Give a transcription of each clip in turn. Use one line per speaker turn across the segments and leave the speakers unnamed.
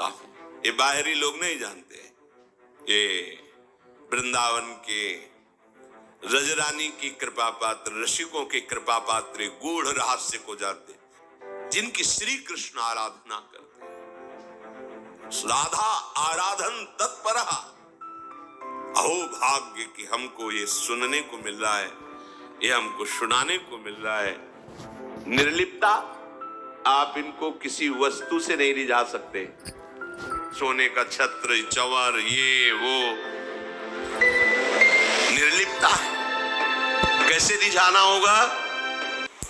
जानता हूं, ये बाहरी लोग नहीं जानते। ये वृंदावन के रजरानी की कृपा पात्र, रसिकों के कृपा पात्र गूढ़ रहस्य को जानते, जिनकी श्री कृष्ण आराधना करते हैं। राधा आराधन तत्पर। अहो भाग्य कि हमको ये सुनने को मिल रहा है, ये हमको सुनाने को मिल रहा है। निर्लिप्ता, आप इनको किसी वस्तु से नहीं रिझा सकते। सोने का छत्र, चंवर, ये वो, निर्लिप्ता कैसे रिझाना होगा?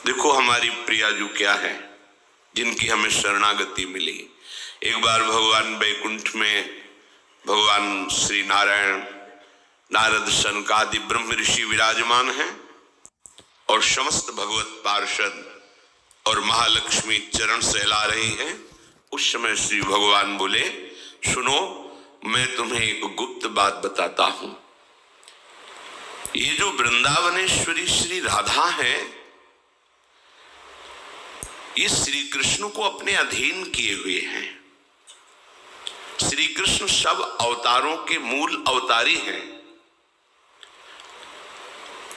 देखो हमारी प्रियाजू क्या है, जिनकी हमें शरणागति मिली। एक बार भगवान वैकुंठ में भगवान श्री नारायण, नारद, सनकादि ब्रह्म ऋषि विराजमान हैं और समस्त भगवत पार्षद और महालक्ष्मी चरण सहला रही हैं। उस समय श्री भगवान बोले, सुनो, मैं तुम्हें एक गुप्त बात बताता हूं। ये जो वृंदावनेश्वरी श्री राधा है, ये श्री कृष्ण को अपने अधीन किए हुए हैं। श्री कृष्ण सब अवतारों के मूल अवतारी हैं।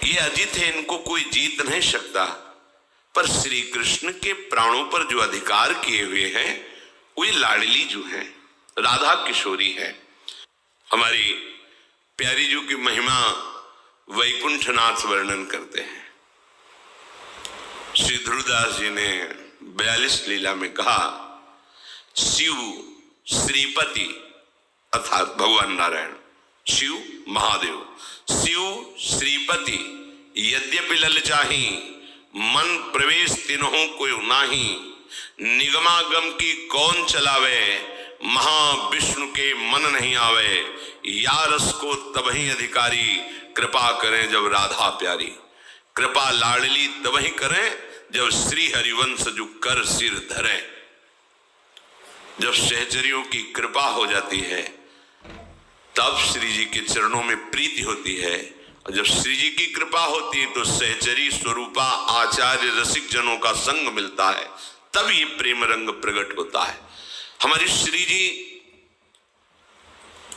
ये अजित है, इनको कोई जीत नहीं सकता। पर श्री कृष्ण के प्राणों पर जो अधिकार किए हुए हैं, वे लाडली जो हैं, राधा किशोरी है। हमारी प्यारी जी की महिमा वैकुंठनाथ वर्णन करते हैं। श्री ध्रुवदास जी ने 42 लीला में कहा, शिव श्रीपति अर्थात भगवान नारायण, शिव महादेव, शिव श्रीपति यद्यपि ललचाही, मन प्रवेश तिन्हों को नाही, निगमागम की कौन चलावे, महाविष्णु के मन नहीं आवे, यारस को तबही अधिकारी, कृपा करें जब राधा प्यारी। कृपा लाडली तबही करें जब श्री हरिवंश जो कर सिर धरे। जब सहचरियों की कृपा हो जाती है, तब श्री जी के चरणों में प्रीति होती है। और जब श्री जी की कृपा होती है तो सहचरी स्वरूपा आचार्य रसिक जनों का संग मिलता है, तब ये प्रेम रंग प्रकट होता है। हमारी श्री जी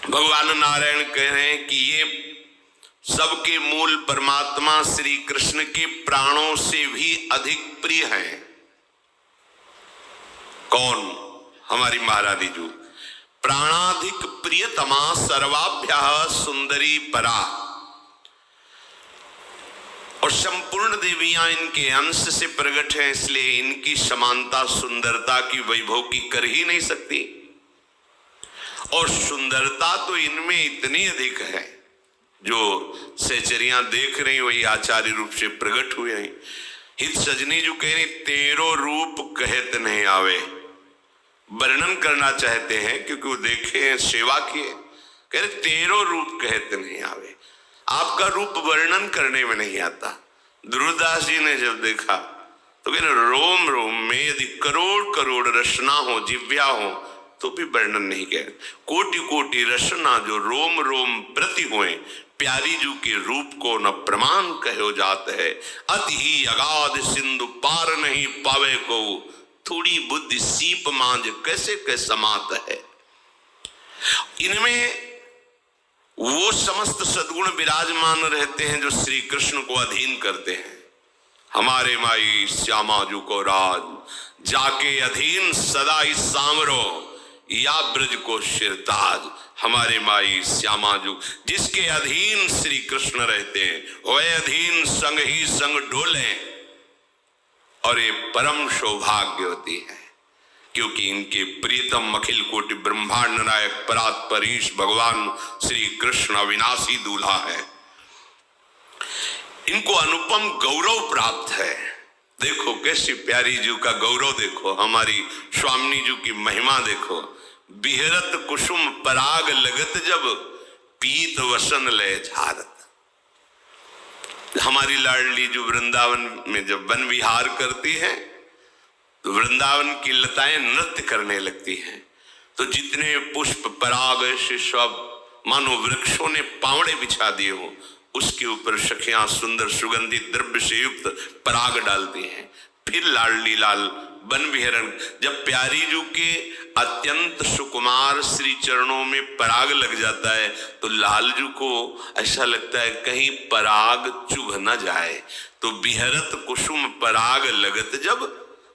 भगवान नारायण कह रहे हैं कि ये सबके मूल परमात्मा श्री कृष्ण के प्राणों से भी अधिक प्रिय हैं। कौन? हमारी महारानी जी, प्राणाधिक प्रियतमा सर्वाभ्यः सुंदरी परा। और संपूर्ण देवियां इनके अंश से प्रकट हैं, इसलिए इनकी समानता सुंदरता की वैभव की कर ही नहीं सकती। और सुंदरता तो इनमें इतनी अधिक है, जो सहचरियां देख रही वही आचार्य रूप से प्रकट हुए हैं। हित सजनी जो कह रहे, तेरो रूप कहत नहीं आवे, वर्णन करना चाहते हैं क्योंकि वो देखे हैं, सेवा किए, कह रहे तेरो रूप कहत नहीं आवे, आपका रूप वर्णन करने में नहीं आता। ध्रुवदास जी ने जब देखा तो कह रहे रोम रोम में यदि करोड़ करोड़ रचना हो, जिव्या हो, तो भी वर्णन नहीं कह। कोटि कोटि रचना जो रोम रोम प्रति हुए, प्यारी जू के रूप को न प्रमाण कहो जात है। अति ही अगाध सिंधु पार नहीं पावे को, थोड़ी बुद्धि सीप मांझ कैसे के समात है। इनमें वो समस्त सद्गुण विराजमान रहते हैं जो श्री कृष्ण को अधीन करते हैं। हमारे माई श्यामा जू को राज, जाके अधीन सदा ही सांवरो, या ब्रज को शिरताज। हमारे माई श्यामा जू, जिसके अधीन श्री कृष्ण रहते हैं, वह अधीन संग ही संग डोले। और ये परम सौभाग्य होती है, क्योंकि इनके प्रियतम अखिल कोटि ब्रह्मांड नायक परात्पर ईश भगवान श्री कृष्ण अविनाशी दूल्हा है। इनको अनुपम गौरव प्राप्त है। देखो कैसी प्यारी जी का गौरव, देखो हमारी स्वामिनी जी की महिमा देखो। बिहरत कुसुम पराग लगत जब, पीत वसन लय झारत। हमारी लाडली जो वृंदावन में जब वन विहार करती है, तो वृंदावन की लताएं नृत्य करने लगती हैं। तो जितने पुष्प पराग से सब मानो वृक्षों ने पावड़े बिछा दिए हो, उसके ऊपर सखियां सुंदर सुगंधित द्रव्य से युक्त पराग डालती हैं। फिर लाडली लाल वन विहरण। जब प्यारी जू के अत्यंत सुकुमार श्री चरणों में पराग लग जाता है तो लाल जू को ऐसा लगता है कहीं पराग चुभ न जाए, तो विहरत कुसुम पराग लगत जब,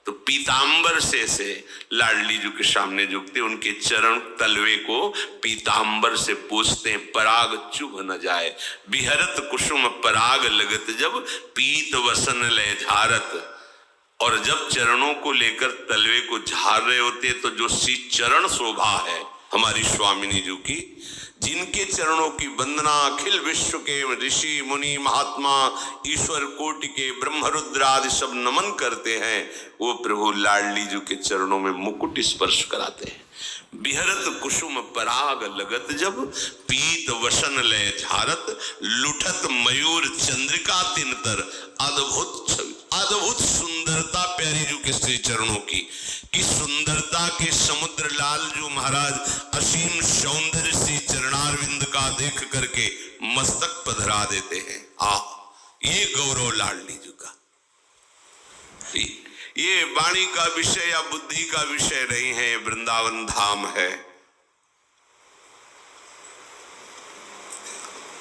तो पीतांबर से लाडली जू के सामने झुकते, उनके चरण तलवे को पीतांबर से पूछते हैं पराग चुभ न जाए। विहरत कुसुम पराग लगत जब, पीत वसन ले झारत। और जब चरणों को लेकर तलवे को झाड़ रहे होते तो जो सी चरण शोभा है हमारी स्वामिनी जी की, जिनके चरणों की वंदना अखिल विश्व के ऋषि मुनि महात्मा ईश्वर कोटि के ब्रह्मरुद्र आदि सब नमन करते हैं, वो प्रभु लाडली जी के चरणों में मुकुट स्पर्श कराते हैं। बिहरत कुसुम पराग लगत जब, पीत वसन ले झारत, लुठत मयूर चंद्रिका तिनतर। अद्भुत छवि, अद्भुत सुंदरता प्यारी जू के श्री चरणों की सुंदरता के समुद्र लाल जू महाराज असीम सौंदर्य से चरणारविंद का देख करके मस्तक पधरा देते हैं। ये गौरव लाडली जू का। ये वाणी का विषय या बुद्धि का विषय नहीं है, वृंदावन धाम है।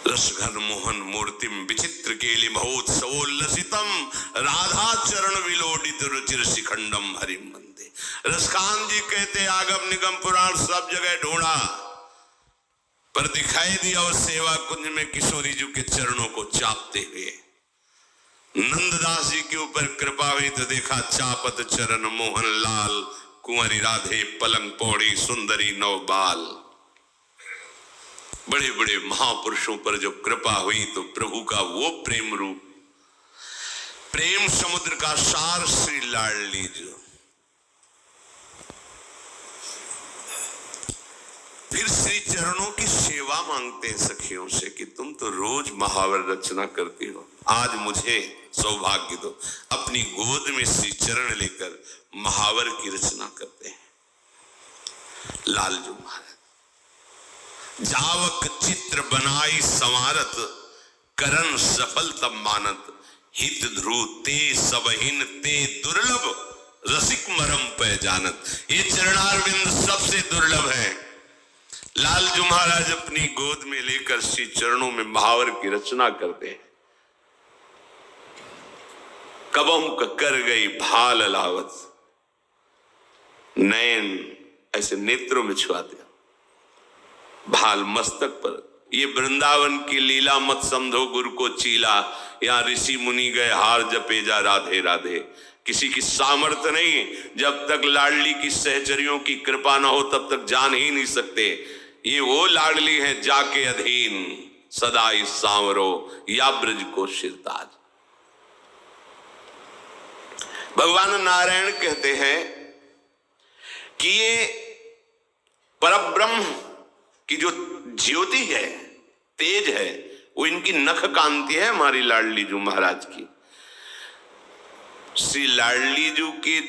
रसघन मोहन मूर्तिम विचित्र केलि महोत्सवोल्लसितम, राधा चरण विलोडित रुचिर शिखंडम हरिम वंदे। रसखान जी कहते आगम निगम पुराण सब जगह ढूंढा पर दिखाई दिया और सेवा कुंज में किशोरी जी के चरणों को चापते हुए। नंददास जी के ऊपर कृपा हुई तो देखा चापत चरण मोहन लाल, कुंवरी राधे पलंग पौड़ी सुंदरी नवबाल। बड़े बड़े महापुरुषों पर जब कृपा हुई तो प्रभु का वो प्रेम रूप, प्रेम समुद्र का सार श्री लाडली जी। फिर श्री चरणों की सेवा मांगते हैं सखियों से कि तुम तो रोज महावर रचना करती हो, आज मुझे सौभाग्य दो। अपनी गोद में श्री चरण लेकर महावर की रचना करते हैं लालजू महाराज। जावक चित्र बनाई संवारत, करन सफल तब मानत, हित ध्रुव ते सबहिन ते दुर्लभ, रसिक मरम पह जानत। ये चरणारविंद सबसे दुर्लभ है। लालजू महाराज अपनी गोद में लेकर श्री चरणों में महावर की रचना करते हैं। कबहू कर गई भाल लावत, नयन ऐसे नेत्रों में छुआते, भाल मस्तक पर। ये वृंदावन की लीला मत समझो गुरु को चीला, यहाँ ऋषि मुनि गए हार जपे जा राधे राधे। किसी की सामर्थ्य नहीं, जब तक लाडली की सहचरियों की कृपा ना हो तब तक जान ही नहीं सकते। ये वो लाडली है जाके अधीन सदा इस सांवरो, या ब्रज को शिरताज। भगवान नारायण कहते हैं कि ये परब्रह्म की जो ज्योति है, तेज है, वो इनकी नख कांति है हमारी लाडली जू महाराज की। श्री लाडली जू के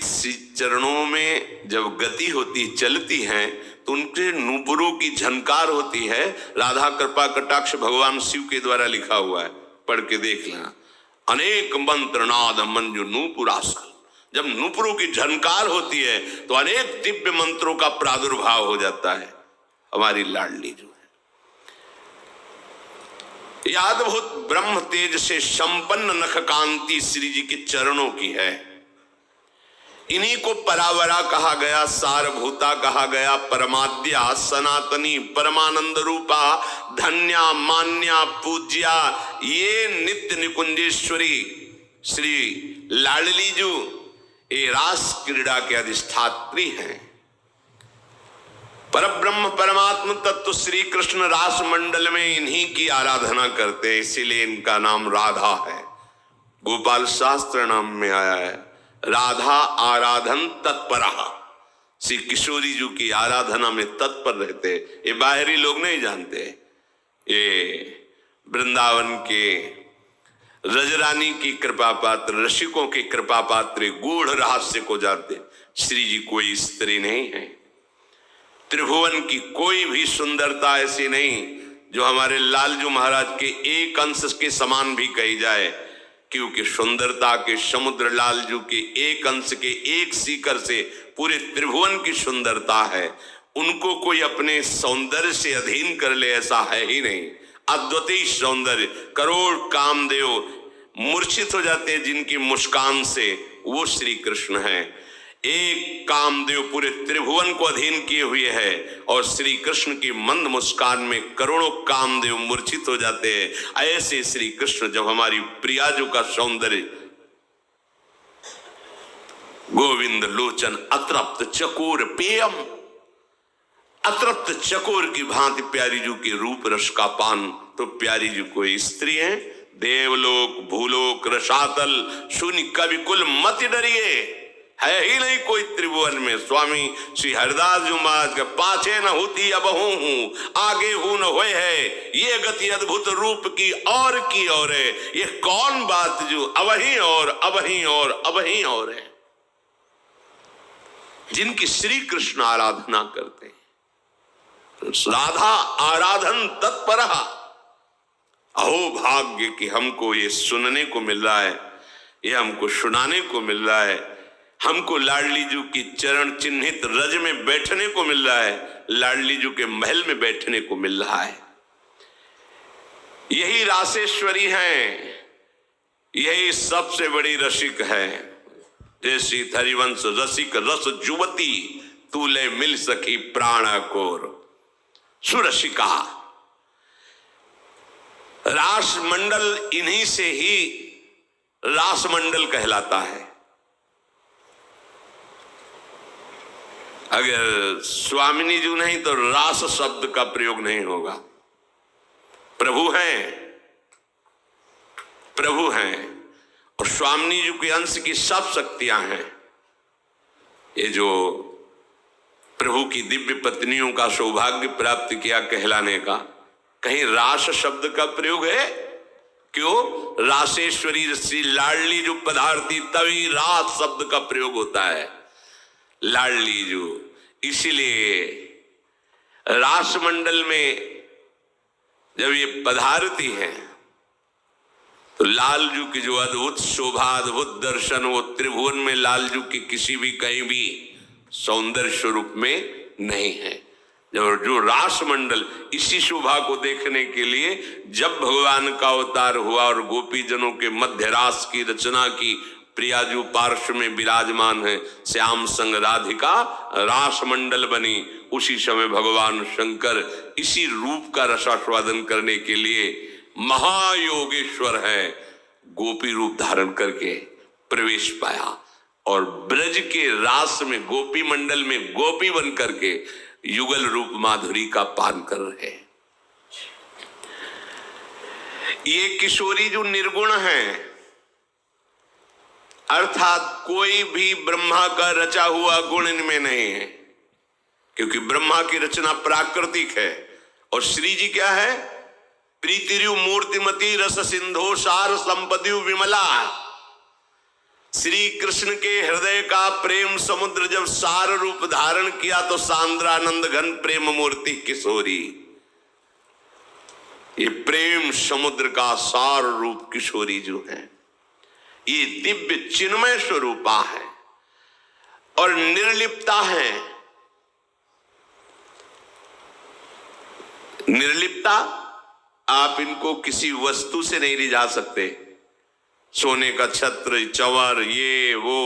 चरणों में जब गति होती, चलती हैं, तो उनके नूपुरों की झनकार होती है। राधा कृपा कटाक्ष भगवान शिव के द्वारा लिखा हुआ है, पढ़ के देख लेना। अनेक मंत्र नाद मंजु नूपुरास्कल। जब नूपुरों की झनकार होती है तो अनेक दिव्य मंत्रों का प्रादुर्भाव हो जाता है। हमारी लाडली जो है अद्भुत ब्रह्म तेज से संपन्न नख कांति श्री जी के चरणों की है। इन्हीं को परावरा कहा गया, सारभूता कहा गया, परमाद्या सनातनी परमानंद रूपा, धन्या मान्या पूज्या। ये नित्य निकुंजेश्वरी श्री लाडली जू ये रास क्रीड़ा के अधिष्ठात्री हैं। परब्रह्म परमात्म तत्व श्री कृष्ण रास मंडल में इन्हीं की आराधना करते हैं, इसीलिए इनका नाम राधा है। गोपाल शास्त्र नाम में आया है राधा आराधन तत्परा। श्री किशोरी जी की आराधना में तत्पर रहते। ये बाहरी लोग नहीं जानते, ये वृंदावन के रजरानी की कृपा पात्र, रसिकों की कृपा पात्र गूढ़ रहस्य को जानते। श्री जी कोई स्त्री नहीं है, त्रिभुवन की कोई भी सुंदरता ऐसी नहीं जो हमारे लालजू महाराज के एक अंश के समान भी कही जाए क्योंकि सुंदरता के समुद्र लालजू के एक अंश के एक सीकर से पूरे त्रिभुवन की सुंदरता है। उनको कोई अपने सौंदर्य से अधीन कर ले ऐसा है ही नहीं। अद्वितीय सौंदर्य, करोड़ कामदेव मूर्छित हो जाते हैं जिनकी मुस्कान से, वो श्री कृष्ण है। एक कामदेव पूरे त्रिभुवन को अधीन किए हुए है और श्री कृष्ण की मंद मुस्कान में करोड़ों कामदेव मूर्छित हो जाते हैं। ऐसे श्री कृष्ण जब हमारी प्रियाजू का सौंदर्य, गोविंद लोचन अतृप्त चकोर पेयम, अतृप्त चकोर की भांति प्यारी जू के रूप रस का पान। तो प्यारी जू कोई स्त्री है, देवलोक भूलोक रसातल शून्य कवि कुल मत डरिए, है ही नहीं कोई त्रिभुवन में। स्वामी श्री हरिदास जी महाराज के पाछे न होती अब हूं, आगे हूं न होए है, ये गति अद्भुत रूप की और है। ये कौन बात जो अवहीं और अवहीं और अवहीं और है। जिनकी श्री कृष्ण आराधना करते हैं, राधा आराधन तत्पर। अहो भाग्य कि हमको ये सुनने को मिल रहा है, ये हमको सुनाने को मिल रहा है, हमको लाडली जू की चरण चिन्हित रज में बैठने को मिल रहा है, लाडली जू के महल में बैठने को मिल रहा है। यही रासेश्वरी है, यही सबसे बड़ी रसिक है। जैसी हरिवंश रसिक रस जुवती, तूले मिल सकी प्राण कोर। सुरसिका रास मंडल, इन्हीं से ही रास मंडल कहलाता है। अगर स्वामिनी जी नहीं तो रास शब्द का प्रयोग नहीं होगा। प्रभु हैं और स्वामिनी जी के अंश की सब शक्तियां हैं। ये जो प्रभु की दिव्य पत्नियों का सौभाग्य प्राप्त किया कहलाने का, कहीं रास शब्द का प्रयोग है? क्यों? रासेश्वरी श्री लाडली जो पदार्थी, तभी रास शब्द का प्रयोग होता है। लाडली जो, इसीलिए रास मंडल में जब ये पधारती है तो लालजू की जो अद्भुत शोभा, अद्भुत दर्शन, वो त्रिभुवन में लालजू की किसी भी कहीं भी सौंदर्य स्वरूप में नहीं है। जब जो रास मंडल, इसी शोभा को देखने के लिए जब भगवान का अवतार हुआ और गोपी जनों के मध्य रास की रचना की, प्रियाजू पार्श्व में विराजमान है, श्याम संग राधिका रास मंडल बनी। उसी समय भगवान शंकर इसी रूप का रसास्वादन करने के लिए महायोगेश्वर है, गोपी रूप धारण करके प्रवेश पाया और ब्रज के रास में, गोपी मंडल में गोपी बन करके युगल रूप माधुरी का पान कर रहे। ये किशोरी जो निर्गुण है, अर्थात कोई भी ब्रह्मा का रचा हुआ गुण इनमें नहीं है, क्योंकि ब्रह्मा की रचना प्राकृतिक है और श्री जी क्या है? प्रीतिरु मूर्तिमती रस सिंधो सार संपद्यु विमला। श्री कृष्ण के हृदय का प्रेम समुद्र जब सार रूप धारण किया तो सांद्रानंद घन प्रेम मूर्ति किशोरी। ये प्रेम समुद्र का सार रूप किशोरी जो है, ये दिव्य चिन्मय स्वरूपा है और निर्लिप्ता है। निर्लिप्ता, आप इनको किसी वस्तु से नहीं रिझा सकते। सोने का छत्र, चंवर, ये वो,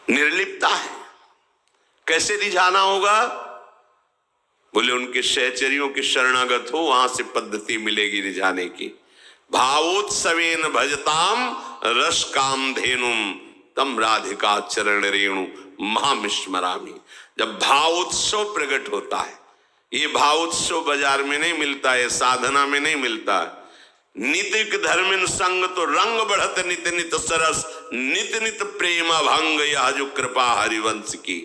निर्लिप्ता है। कैसे रिझाना होगा? बोले उनके सहचरियों के शरणागत हो, वहां से पद्धति मिलेगी रिझाने की। भावोत्सवेन भजताम रस काम धेनुम तम राधिका चरण रेणु महामिस्मरामी। जब भावोत्सव प्रकट होता है, ये भावोत्सव बाजार में नहीं मिलता है, साधना में नहीं मिलता है। नितिक धर्मिन संग तो रंग बढ़त नित नित सरस, नित नित प्रेम भंग, यह जो कृपा हरिवंश की।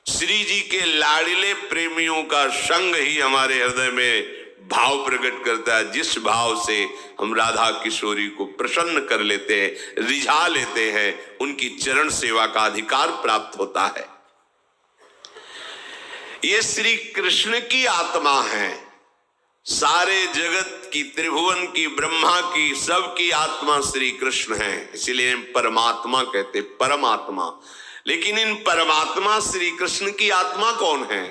श्री जी के लाडले प्रेमियों का संग ही हमारे हृदय में भाव प्रकट करता है, जिस भाव से हम राधा किशोरी को प्रसन्न कर लेते हैं, रिझा लेते हैं, उनकी चरण सेवा का अधिकार प्राप्त होता है। ये श्री कृष्ण की आत्मा है, सारे जगत की, त्रिभुवन की, ब्रह्मा की, सबकी आत्मा श्री कृष्ण है, इसीलिए परमात्मा कहते, परमात्मा। लेकिन इन परमात्मा श्री कृष्ण की आत्मा कौन है?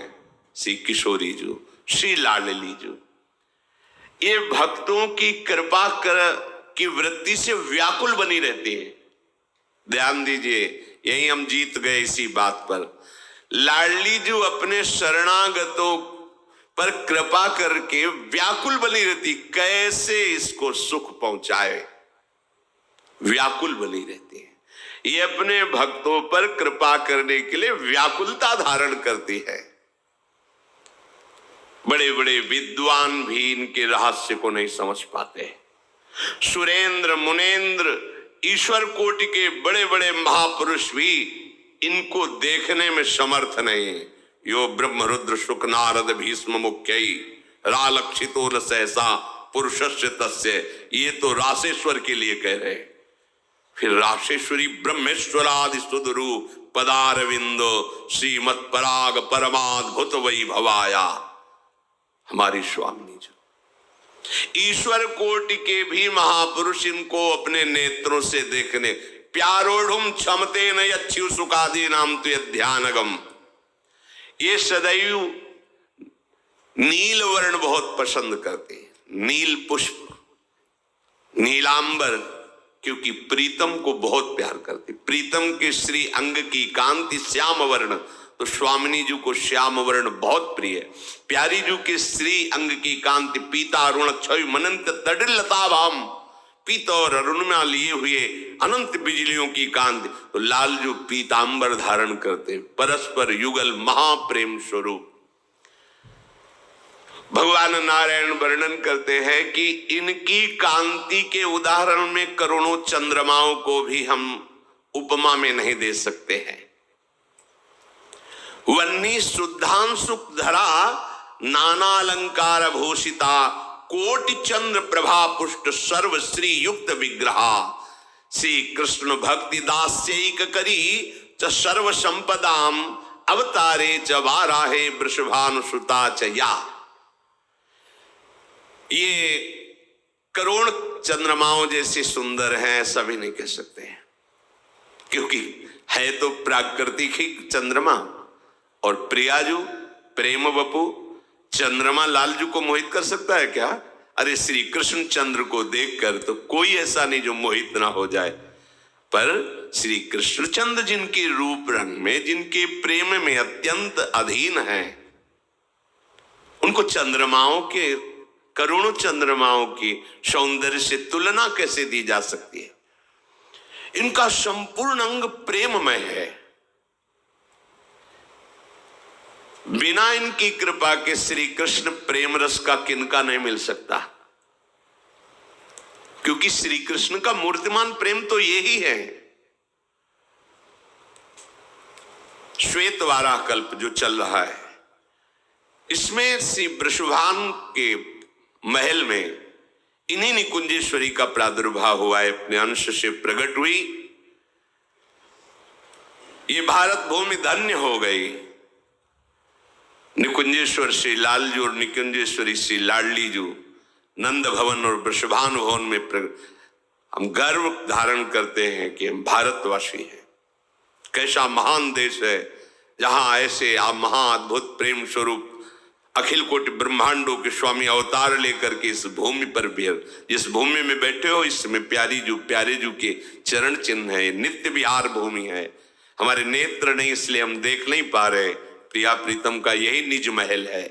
श्री किशोरी जी, श्री लाडली जी। ये भक्तों की कृपा की वृत्ति से व्याकुल बनी रहती है। ध्यान दीजिए, यही हम जीत गए इसी बात पर। लाडली जी अपने शरणागतों पर कृपा करके व्याकुल बनी रहती, कैसे इसको सुख पहुंचाए, व्याकुल बनी रहती है। ये अपने भक्तों पर कृपा करने के लिए व्याकुलता धारण करती है। बड़े बड़े विद्वान भी इनके रहस्य को नहीं समझ पाते। सुरेंद्र, मुनेन्द्र, ईश्वर कोटि के बड़े बड़े महापुरुष भी इनको देखने में समर्थ नहीं। यो ब्रह्म रुद्र शुक नारद भीष्म मुख्यई रालक्षितो न सहसा पुरुषस्य तस्य, ये तो रासेश्वर के लिए कह रहे। फिर राशेश्वरी ब्रह्मेश्वरादि सुदरु पदारविंदो श्रीमत् पराग परमाद्भुत वैभवाया, हमारी स्वामी जी। ईश्वर कोटि के भी महापुरुष इनको अपने नेत्रों से देखने, प्यारोढ़ुम क्षमते न यच्छ्यु सुखादि नाम तो ध्यानगम, ये सदैव नील वर्ण बहुत पसंद करते हैं, नील पुष्प, नीलांबर, क्योंकि प्रीतम को बहुत प्यार करते। प्रीतम के श्री अंग की कांति श्याम वर्ण, तो स्वामिनी जी को श्याम वर्ण बहुत प्रिय है। प्यारी जी के श्री अंग की कांति पीता अरुण क्षय मनंत तडिलता भाम, पीता और अरुण में लिए हुए अनंत बिजलियों की कांति, तो लाल जो पीतांबर धारण करते, परस्पर युगल महाप्रेम स्वरूप। भगवान नारायण वर्णन करते हैं कि इनकी कांति के उदाहरण में करोड़ों चंद्रमाओं को भी हम उपमा में नहीं दे सकते हैं। वन्नी शुद्धांशु धरा नाना अलंकार भूषिता कोटि चंद्र प्रभा पुष्ट सर्व श्री युक्त विग्रहा, श्री कृष्ण भक्ति दास्यैक करी च सर्व संपदाम अवतारे च वाराहे वृषभानुसुता च या। ये करोड़ चंद्रमाओं जैसे सुंदर हैं ऐसा भी नहीं कह सकते हैं, क्योंकि है तो प्राकृतिक ही चंद्रमा। और प्रियाजू प्रेम बपू, चंद्रमा लालजू को मोहित कर सकता है क्या? अरे श्री कृष्ण चंद्र को देखकर तो कोई ऐसा नहीं जो मोहित ना हो जाए, पर श्री कृष्ण चंद्र जिनके रूप रंग में, जिनके प्रेम में अत्यंत अधीन है, उनको चंद्रमाओं के, करोड़ों चंद्रमाओं की सौंदर्य से तुलना कैसे दी जा सकती है? इनका संपूर्ण अंग प्रेममय है। बिना इनकी कृपा के श्री कृष्ण प्रेम रस का किनका नहीं मिल सकता, क्योंकि श्री कृष्ण का मूर्तिमान प्रेम तो यही है। श्वेत वाराह कल्प जो चल रहा है, इसमें श्री वृषभान के महल में इन्हीं निकुंजेश्वरी का प्रादुर्भाव हुआ है, अपने अंश से प्रकट हुई। ये भारत भूमि धन्य हो गई। निकुंजेश्वर श्री लालजू और निकुंजेश्वरी श्री लाडली जू नंद भवन और वृषभान भवन में हम गर्व धारण करते हैं कि हम भारतवासी हैं। कैसा महान देश है जहां ऐसे महाअद्भुत प्रेम स्वरूप अखिल कोटि ब्रह्मांडों के स्वामी अवतार लेकर के इस भूमि पर भी, जिस भूमि में बैठे हो इसमें प्यारी जू, प्यारे जू के चरण चिन्ह है। नित्य विहार भूमि है। हमारे नेत्र नहीं इसलिए हम देख नहीं पा रहे, प्रिया प्रीतम का यही निज महल है।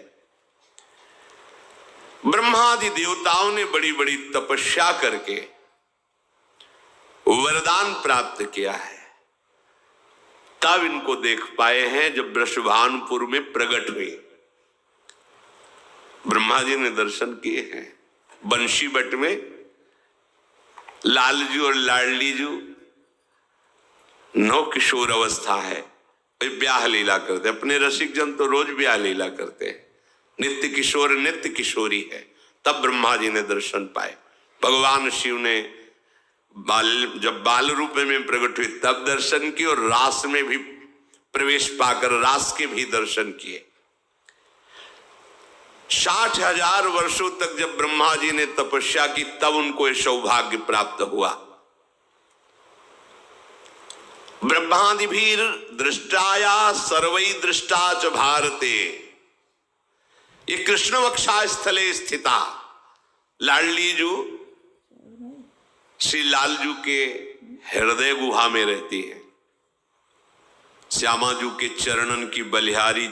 ब्रह्मादि देवताओं ने बड़ी बड़ी तपस्या करके वरदान प्राप्त किया है, तब इनको देख पाए हैं जब वृषभानपुर में प्रकट हुए। ब्रह्मा जी ने दर्शन किए हैं। बंशी बट में लालजू और लाडली जू नौ किशोर अवस्था है, ब्याह लीला करते। अपने रसिक जन तो रोज ब्याह लीला करते हैं। नित्य किशोर नित्य किशोरी है। तब ब्रह्मा जी ने दर्शन पाए। भगवान शिव ने जब बाल रूप में प्रकट हुए तब दर्शन किए, और रास में भी प्रवेश पाकर रास के भी दर्शन किए। 60,000 वर्षों तक जब ब्रह्मा जी ने तपस्या की तब उनको यह सौभाग्य प्राप्त हुआ। ब्रह्मादिभीर दृष्टाया सर्वै दृष्टा च भारते, ये कृष्ण वक्षा स्थले स्थिता, लाडली जू श्री लालजू के हृदय गुहा में रहती है। श्यामाजू के चरणन की बलिहारी